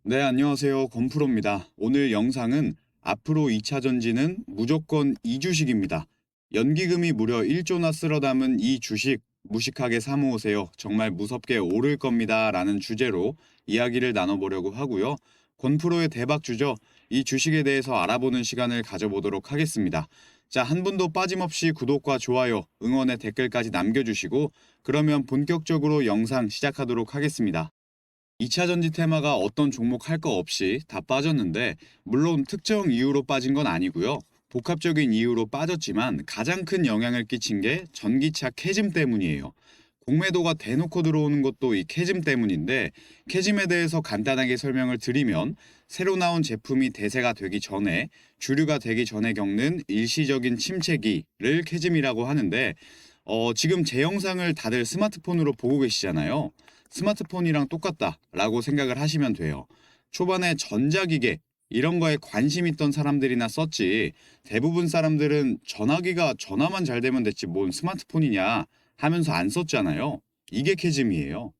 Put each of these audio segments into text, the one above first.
네, 안녕하세요. 건프로입니다. 오늘 영상은 앞으로 2차 전지는 무조건 이 주식입니다. 연기금이 무려 1조나 쓸어 담은 이 주식 무식하게 사모으세요. 정말 무섭게 오를 겁니다. 라는 주제로 이야기를 나눠보려고 하고요. 건프로의 대박주죠. 이 주식에 대해서 알아보는 시간을 가져보도록 하겠습니다. 자, 한 분도 빠짐없이 구독과 좋아요, 응원의 댓글까지 남겨주시고 그러면 본격적으로 영상 시작하도록 하겠습니다. 2차 전지 테마가 어떤 종목 할 거 없이 다 빠졌는데 물론 특정 이유로 빠진 건 아니고요. 복합적인 이유로 빠졌지만 가장 큰 영향을 끼친 게 전기차 캐즘 때문이에요. 공매도가 대놓고 들어오는 것도 이 캐즘 때문인데 캐즘에 대해서 간단하게 설명을 드리면 새로 나온 제품이 대세가 되기 전에 주류가 되기 전에 겪는 일시적인 침체기를 캐즘이라고 하는데 지금 제 영상을 다들 스마트폰으로 보고 계시잖아요. 스마트폰이랑 똑같다라고 생각을 하시면 돼요. 초반에 전자기계 이런 거에 관심 있던 사람들이나 썼지 대부분 사람들은 전화기가 전화만 잘 되면 됐지 뭔 스마트폰이냐 하면서 안 썼잖아요. 이게 캐즘이에요.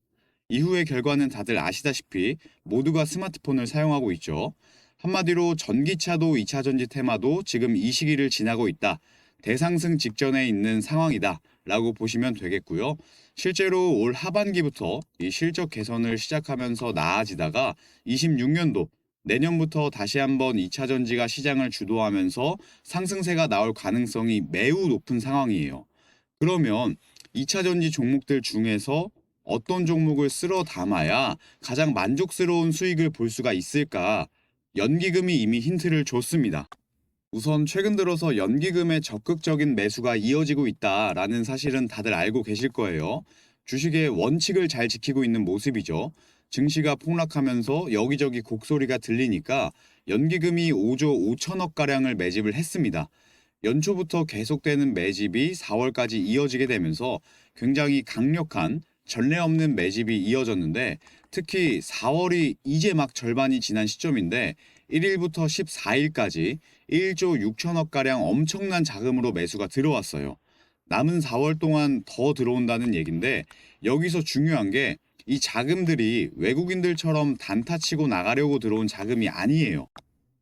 이후의 결과는 다들 아시다시피 모두가 스마트폰을 사용하고 있죠. 한마디로 전기차도 2차 전지 테마도 지금 이 시기를 지나고 있다. 대상승 직전에 있는 상황이다. 라고 보시면 되겠고요. 실제로 올 하반기부터 이 실적 개선을 시작하면서 나아지다가 26년도 내년부터 다시 한번 2차 전지가 시장을 주도하면서 상승세가 나올 가능성이 매우 높은 상황이에요. 그러면 2차 전지 종목들 중에서 어떤 종목을 쓸어 담아야 가장 만족스러운 수익을 볼 수가 있을까? 연기금이 이미 힌트를 줬습니다. 우선 최근 들어서 연기금의 적극적인 매수가 이어지고 있다라는 사실은 다들 알고 계실 거예요. 주식의 원칙을 잘 지키고 있는 모습이죠. 증시가 폭락하면서 여기저기 곡소리가 들리니까 연기금이 5조 5천억 가량을 매집을 했습니다. 연초부터 계속되는 매집이 4월까지 이어지게 되면서 굉장히 강력한 전례 없는 매집이 이어졌는데 특히 4월이 이제 막 절반이 지난 시점인데 1일부터 14일까지 1조 6천억 가량 엄청난 자금으로 매수가 들어왔어요. 남은 4월 동안 더 들어온다는 얘긴데 여기서 중요한 게 이 자금들이 외국인들처럼 단타 치고 나가려고 들어온 자금이 아니에요.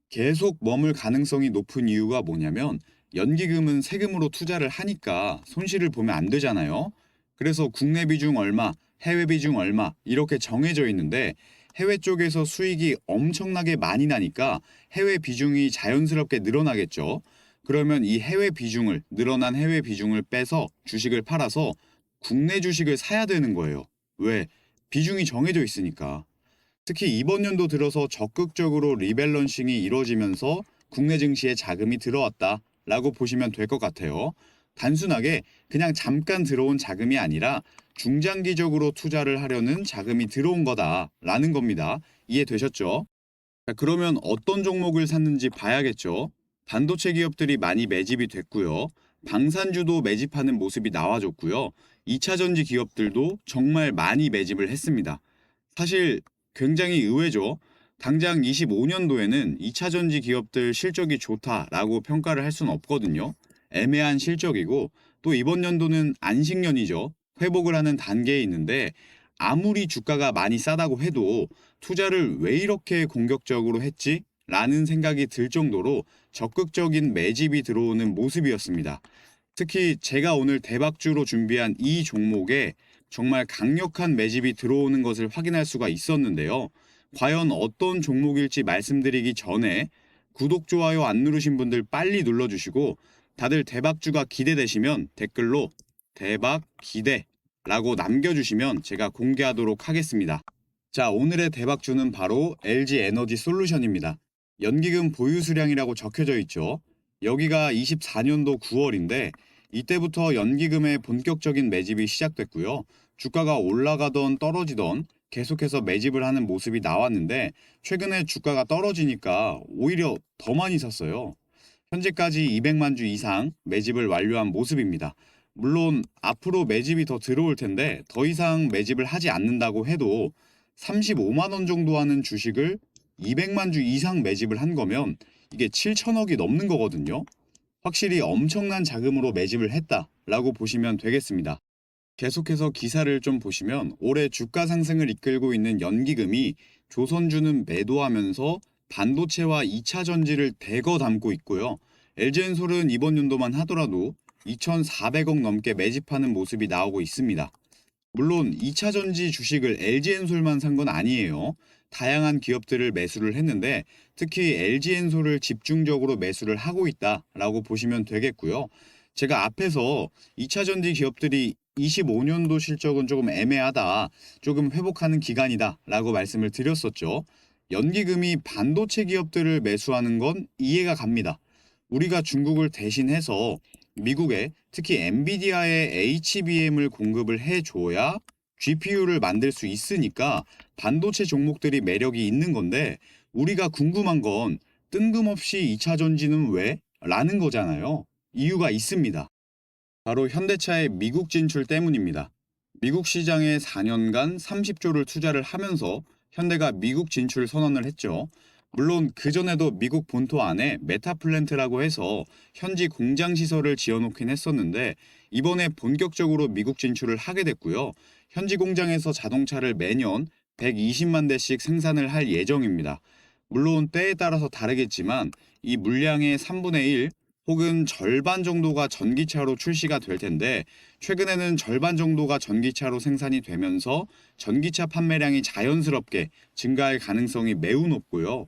계속 머물 가능성이 높은 이유가 뭐냐면 연기금은 세금으로 투자를 하니까 손실을 보면 안 되잖아요. 그래서 국내 비중 얼마, 해외 비중 얼마 이렇게 정해져 있는데 해외 쪽에서 수익이 엄청나게 많이 나니까 해외 비중이 자연스럽게 늘어나겠죠. 그러면 이 해외 비중을 늘어난 해외 비중을 빼서 주식을 팔아서 국내 주식을 사야 되는 거예요. 왜? 비중이 정해져 있으니까. 특히 이번 연도 들어서 적극적으로 리밸런싱이 이루어지면서 국내 증시에 자금이 들어왔다라고 보시면 될 것 같아요. 단순하게 그냥 잠깐 들어온 자금이 아니라 중장기적으로 투자를 하려는 자금이 들어온 거다라는 겁니다. 이해되셨죠? 자, 그러면 어떤 종목을 샀는지 봐야겠죠. 반도체 기업들이 많이 매집이 됐고요. 방산주도 매집하는 모습이 나와줬고요. 2차 전지 기업들도 정말 많이 매집을 했습니다. 사실 굉장히 의외죠. 당장 25년도에는 2차 전지 기업들 실적이 좋다라고 평가를 할 수는 없거든요. 애매한 실적이고 또 이번 연도는 안식년이죠. 회복을 하는 단계에 있는데 아무리 주가가 많이 싸다고 해도 투자를 왜 이렇게 공격적으로 했지? 라는 생각이 들 정도로 적극적인 매집이 들어오는 모습이었습니다. 특히 제가 오늘 대박주로 준비한 이 종목에 정말 강력한 매집이 들어오는 것을 확인할 수가 있었는데요. 과연 어떤 종목일지 말씀드리기 전에 구독, 좋아요 안 누르신 분들 빨리 눌러주시고 다들 대박주가 기대되시면 댓글로 대박 기대라고 남겨주시면 제가 공개하도록 하겠습니다. 자, 오늘의 대박주는 바로 LG 에너지 솔루션입니다. 연기금 보유 수량이라고 적혀져 있죠. 여기가 24년도 9월인데 이때부터 연기금의 본격적인 매집이 시작됐고요. 주가가 올라가던 떨어지던 계속해서 매집을 하는 모습이 나왔는데 최근에 주가가 떨어지니까 오히려 더 많이 샀어요. 현재까지 200만 주 이상 매집을 완료한 모습입니다. 물론 앞으로 매집이 더 들어올 텐데 더 이상 매집을 하지 않는다고 해도 35만 원 정도 하는 주식을 200만 주 이상 매집을 한 거면 이게 7천억이 넘는 거거든요. 확실히 엄청난 자금으로 매집을 했다라고 보시면 되겠습니다. 계속해서 기사를 좀 보시면 올해 주가 상승을 이끌고 있는 연기금이 조선주는 매도하면서 반도체와 2차 전지를 대거 담고 있고요. LG엔솔은 이번 연도만 하더라도 2,400억 넘게 매집하는 모습이 나오고 있습니다. 물론 2차 전지 주식을 LG엔솔만 산 건 아니에요. 다양한 기업들을 매수를 했는데 특히 LG엔솔을 집중적으로 매수를 하고 있다라고 보시면 되겠고요. 제가 앞에서 2차 전지 기업들이 25년도 실적은 조금 애매하다, 조금 회복하는 기간이다라고 말씀을 드렸었죠. 연기금이 반도체 기업들을 매수하는 건 이해가 갑니다. 우리가 중국을 대신해서 미국에 특히 엔비디아의 HBM을 공급을 해줘야 GPU를 만들 수 있으니까 반도체 종목들이 매력이 있는 건데, 우리가 궁금한 건 뜬금없이 2차 전지는 왜? 라는 거잖아요. 이유가 있습니다. 바로 현대차의 미국 진출 때문입니다. 미국 시장에 4년간 30조를 투자를 하면서 현대가 미국 진출 선언을 했죠. 물론 그전에도 미국 본토 안에 메타플랜트라고 해서 현지 공장 시설을 지어놓긴 했었는데 이번에 본격적으로 미국 진출을 하게 됐고요. 현지 공장에서 자동차를 매년 120만 대씩 생산을 할 예정입니다. 물론 때에 따라서 다르겠지만 이 물량의 3분의 1 혹은 절반 정도가 전기차로 출시가 될 텐데, 최근에는 절반 정도가 전기차로 생산이 되면서 전기차 판매량이 자연스럽게 증가할 가능성이 매우 높고요.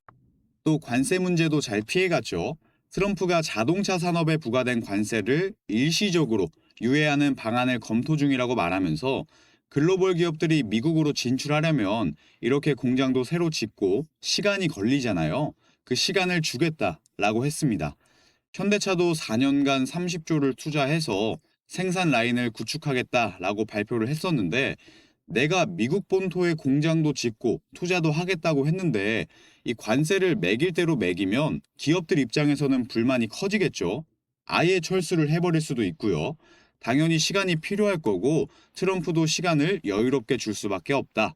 또 관세 문제도 잘 피해갔죠. 트럼프가 자동차 산업에 부과된 관세를 일시적으로 유예하는 방안을 검토 중이라고 말하면서 글로벌 기업들이 미국으로 진출하려면 이렇게 공장도 새로 짓고 시간이 걸리잖아요. 그 시간을 주겠다라고 했습니다. 현대차도 4년간 30조를 투자해서 생산 라인을 구축하겠다라고 발표를 했었는데, 내가 미국 본토에 공장도 짓고 투자도 하겠다고 했는데 이 관세를 매길 대로 매기면 기업들 입장에서는 불만이 커지겠죠. 아예 철수를 해버릴 수도 있고요. 당연히 시간이 필요할 거고 트럼프도 시간을 여유롭게 줄 수밖에 없다.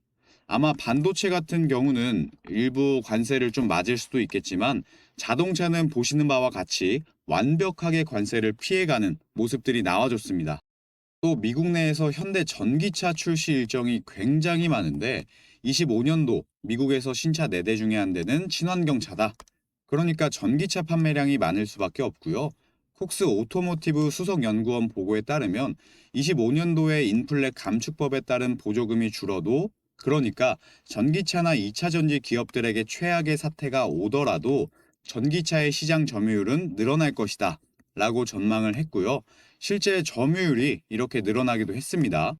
아마 반도체 같은 경우는 일부 관세를 좀 맞을 수도 있겠지만 자동차는 보시는 바와 같이 완벽하게 관세를 피해가는 모습들이 나와줬습니다. 또 미국 내에서 현대 전기차 출시 일정이 굉장히 많은데 25년도 미국에서 신차 4대 중에 한 대는 친환경차다. 그러니까 전기차 판매량이 많을 수밖에 없고요. 콕스 오토모티브 수석연구원 보고에 따르면 25년도에 인플레 감축법에 따른 보조금이 줄어도, 그러니까 전기차나 2차 전지 기업들에게 최악의 사태가 오더라도 전기차의 시장 점유율은 늘어날 것이다 라고 전망을 했고요. 실제 점유율이 이렇게 늘어나기도 했습니다.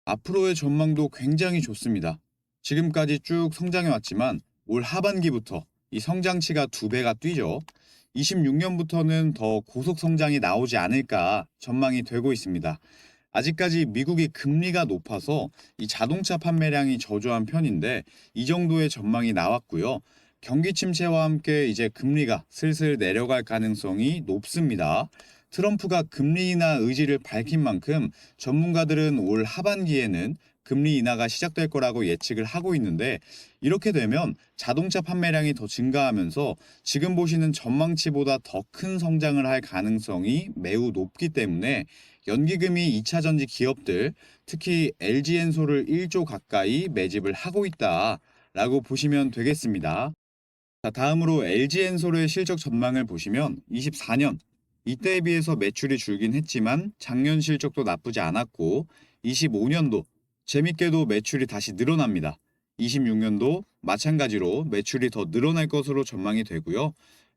앞으로의 전망도 굉장히 좋습니다. 지금까지 쭉 성장해 왔지만 올 하반기부터 이 성장치가 2배가 뛰죠. 26년부터는 더 고속 성장이 나오지 않을까 전망이 되고 있습니다. 아직까지 미국이 금리가 높아서 이 자동차 판매량이 저조한 편인데 이 정도의 전망이 나왔고요. 경기 침체와 함께 이제 금리가 슬슬 내려갈 가능성이 높습니다. 트럼프가 금리 인하 의지를 밝힌 만큼 전문가들은 올 하반기에는 금리 인하가 시작될 거라고 예측을 하고 있는데, 이렇게 되면 자동차 판매량이 더 증가하면서 지금 보시는 전망치보다 더 큰 성장을 할 가능성이 매우 높기 때문에 연기금이 2차 전지 기업들, 특히 LG엔솔을 1조 가까이 매집을 하고 있다라고 보시면 되겠습니다. 자, 다음으로 LG엔솔의 실적 전망을 보시면 24년, 이때에 비해서 매출이 줄긴 했지만 작년 실적도 나쁘지 않았고 25년도 재밌게도 매출이 다시 늘어납니다. 26년도 마찬가지로 매출이 더 늘어날 것으로 전망이 되고요.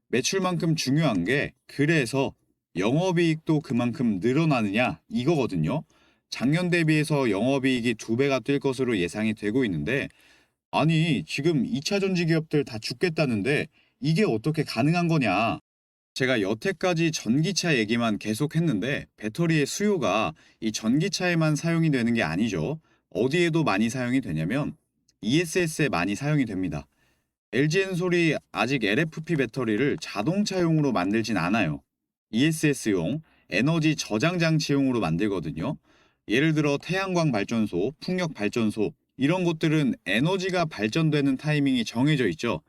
매출만큼 중요한 게 그래서 영업이익도 그만큼 늘어나느냐 이거거든요. 작년 대비해서 영업이익이 2배가 뛸 것으로 예상이 되고 있는데, 아니 지금 2차 전지 기업들 다 죽겠다는데 이게 어떻게 가능한 거냐. 제가 여태까지 전기차 얘기만 계속 했는데 배터리의 수요가 이 전기차에만 사용이 되는 게 아니죠. 어디에도 많이 사용이 되냐면 ESS에 많이 사용이 됩니다. LG엔솔이 아직 LFP 배터리를 자동차용으로 만들진 않아요. ESS용 에너지 저장 장치용으로 만들거든요. 예를 들어 태양광 발전소, 풍력 발전소 이런 것들은 에너지가 발전되는 타이밍이 정해져 있죠.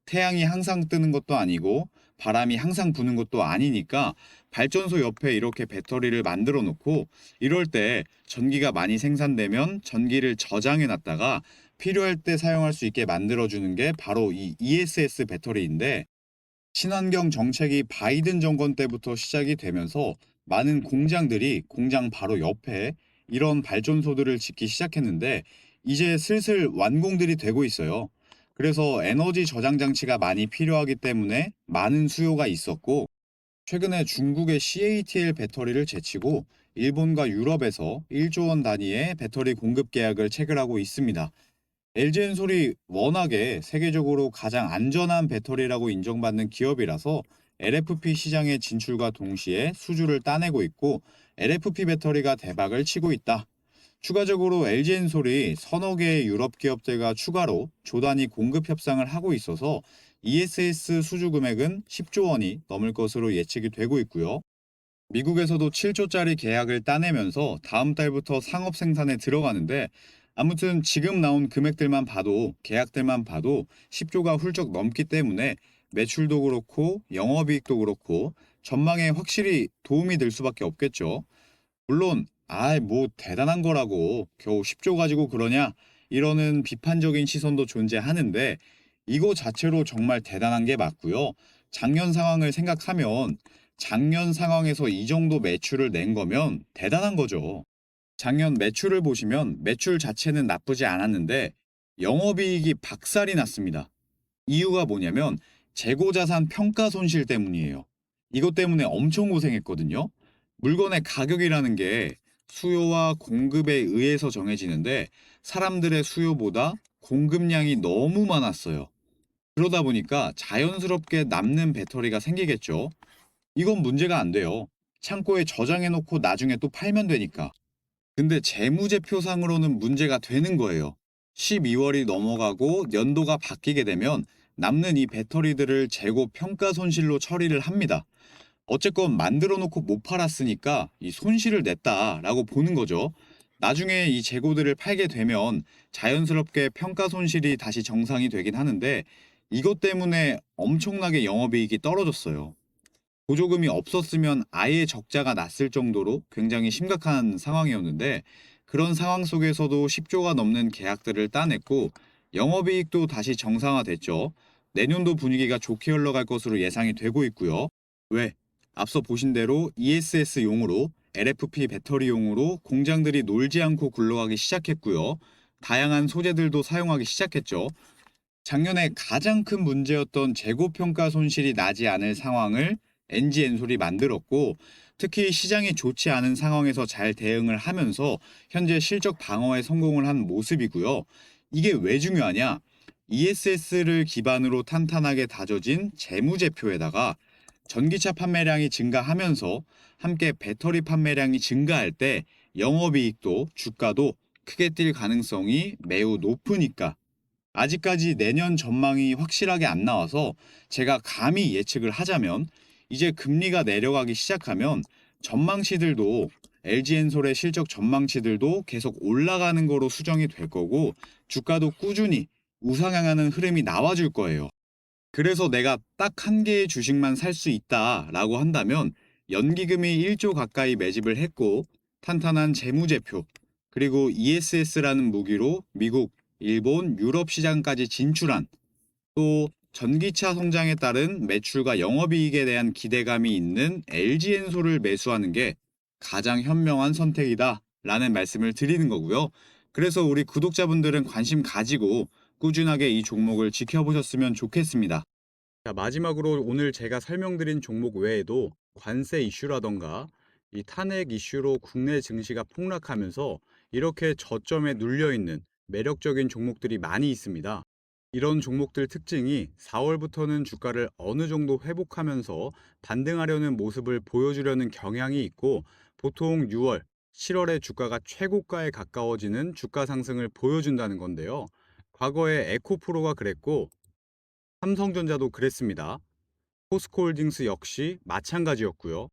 태양이 항상 뜨는 것도 아니고 바람이 항상 부는 것도 아니니까 발전소 옆에 이렇게 배터리를 만들어 놓고 이럴 때 전기가 많이 생산되면 전기를 저장해 놨다가 필요할 때 사용할 수 있게 만들어주는 게 바로 이 ESS 배터리인데, 친환경 정책이 바이든 정권 때부터 시작이 되면서 많은 공장들이 공장 바로 옆에 이런 발전소들을 짓기 시작했는데, 이제 슬슬 완공들이 되고 있어요. 그래서 에너지 저장 장치가 많이 필요하기 때문에 많은 수요가 있었고, 최근에 중국의 CATL 배터리를 제치고 일본과 유럽에서 1조 원 단위의 배터리 공급 계약을 체결하고 있습니다. LG엔솔이 워낙에 세계적으로 가장 안전한 배터리라고 인정받는 기업이라서 LFP 시장의 진출과 동시에 수주를 따내고 있고, LFP 배터리가 대박을 치고 있다. 추가적으로 LG엔솔이 서너 개의 유럽 기업들과 추가로 조단위 공급 협상을 하고 있어서 ESS 수주 금액은 10조 원이 넘을 것으로 예측이 되고 있고요. 미국에서도 7조짜리 계약을 따내면서 다음 달부터 상업 생산에 들어가는데, 아무튼 지금 나온 금액들만 봐도, 계약들만 봐도 10조가 훌쩍 넘기 때문에 매출도 그렇고 영업이익도 그렇고 전망에 확실히 도움이 될 수밖에 없겠죠. 물론 뭐 대단한 거라고 겨우 10조 가지고 그러냐, 이러는 비판적인 시선도 존재하는데, 이거 자체로 정말 대단한 게 맞고요. 작년 상황을 생각하면 작년 상황에서 이 정도 매출을 낸 거면 대단한 거죠. 작년 매출을 보시면 매출 자체는 나쁘지 않았는데 영업이익이 박살이 났습니다. 이유가 뭐냐면 재고자산 평가 손실 때문이에요. 이것 때문에 엄청 고생했거든요. 물건의 가격이라는 게 수요와 공급에 의해서 정해지는데, 사람들의 수요보다 공급량이 너무 많았어요. 그러다 보니까 자연스럽게 남는 배터리가 생기겠죠. 이건 문제가 안 돼요. 창고에 저장해놓고 나중에 또 팔면 되니까. 근데 재무제표상으로는 문제가 되는 거예요. 12월이 넘어가고 연도가 바뀌게 되면 남는 이 배터리들을 재고 평가 손실로 처리를 합니다. 어쨌건 만들어 놓고 못 팔았으니까 이 손실을 냈다라고 보는 거죠. 나중에 이 재고들을 팔게 되면 자연스럽게 평가 손실이 다시 정상이 되긴 하는데, 이것 때문에 엄청나게 영업이익이 떨어졌어요. 보조금이 없었으면 아예 적자가 났을 정도로 굉장히 심각한 상황이었는데, 그런 상황 속에서도 10조가 넘는 계약들을 따냈고 영업이익도 다시 정상화됐죠. 내년도 분위기가 좋게 흘러갈 것으로 예상이 되고 있고요. 왜? 앞서 보신 대로 ESS용으로, LFP 배터리용으로 공장들이 놀지 않고 굴러가기 시작했고요. 다양한 소재들도 사용하기 시작했죠. 작년에 가장 큰 문제였던 재고평가 손실이 나지 않을 상황을 엔지엔솔이 만들었고, 특히 시장이 좋지 않은 상황에서 잘 대응을 하면서 현재 실적 방어에 성공을 한 모습이고요. 이게 왜 중요하냐? ESS를 기반으로 탄탄하게 다져진 재무제표에다가 전기차 판매량이 증가하면서 함께 배터리 판매량이 증가할 때 영업이익도 주가도 크게 뛸 가능성이 매우 높으니까, 아직까지 내년 전망이 확실하게 안 나와서 제가 감히 예측을 하자면, 이제 금리가 내려가기 시작하면 전망치들도, LG엔솔의 실적 전망치들도 계속 올라가는 거로 수정이 될 거고, 주가도 꾸준히 우상향하는 흐름이 나와줄 거예요. 그래서 내가 딱 한 개의 주식만 살 수 있다라고 한다면 연기금이 1조 가까이 매집을 했고 탄탄한 재무제표, 그리고 ESS라는 무기로 미국, 일본, 유럽 시장까지 진출한, 또 전기차 성장에 따른 매출과 영업이익에 대한 기대감이 있는 LG엔솔을 매수하는 게 가장 현명한 선택이다 라는 말씀을 드리는 거고요. 그래서 우리 구독자분들은 관심 가지고 꾸준하게 이 종목을 지켜보셨으면 좋겠습니다. 자, 마지막으로 오늘 제가 설명드린 종목 외에도 관세 이슈라던가 이 탄핵 이슈로 국내 증시가 폭락하면서 이렇게 저점에 눌려 있는 매력적인 종목들이 많이 있습니다. 이런 종목들 특징이 4월부터는 주가를 어느 정도 회복하면서 반등하려는 모습을 보여주려는 경향이 있고, 보통 6월, 7월에 주가가 최고가에 가까워지는 주가 상승을 보여준다는 건데요. 과거에 에코프로가 그랬고 삼성전자도 그랬습니다. 포스코홀딩스 역시 마찬가지였고요.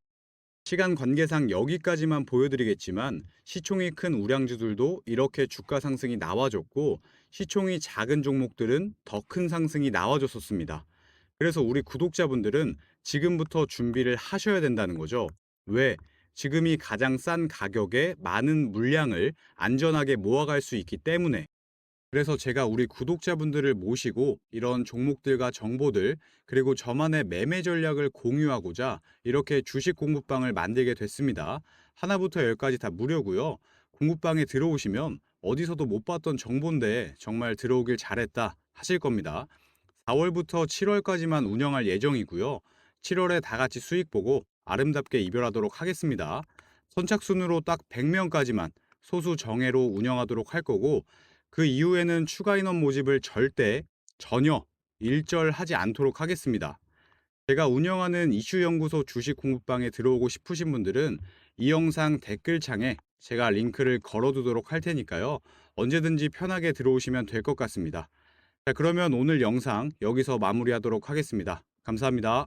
시간 관계상 여기까지만 보여드리겠지만 시총이 큰 우량주들도 이렇게 주가 상승이 나와줬고, 시총이 작은 종목들은 더 큰 상승이 나와줬었습니다. 그래서 우리 구독자분들은 지금부터 준비를 하셔야 된다는 거죠. 왜? 지금이 가장 싼 가격에 많은 물량을 안전하게 모아갈 수 있기 때문에. 그래서 제가 우리 구독자분들을 모시고 이런 종목들과 정보들, 그리고 저만의 매매 전략을 공유하고자 이렇게 주식 공부방을 만들게 됐습니다. 하나부터 열까지 다 무료고요. 공부방에 들어오시면 어디서도 못 봤던 정보인데 정말 들어오길 잘했다 하실 겁니다. 4월부터 7월까지만 운영할 예정이고요. 7월에 다 같이 수익 보고 아름답게 이별하도록 하겠습니다. 선착순으로 딱 100명까지만 소수 정예로 운영하도록 할 거고, 그 이후에는 추가 인원 모집을 전혀 일절하지 않도록 하겠습니다. 제가 운영하는 이슈연구소 주식 공부방에 들어오고 싶으신 분들은 이 영상 댓글창에 제가 링크를 걸어두도록 할 테니까요. 언제든지 편하게 들어오시면 될 것 같습니다. 자, 그러면 오늘 영상 여기서 마무리하도록 하겠습니다. 감사합니다.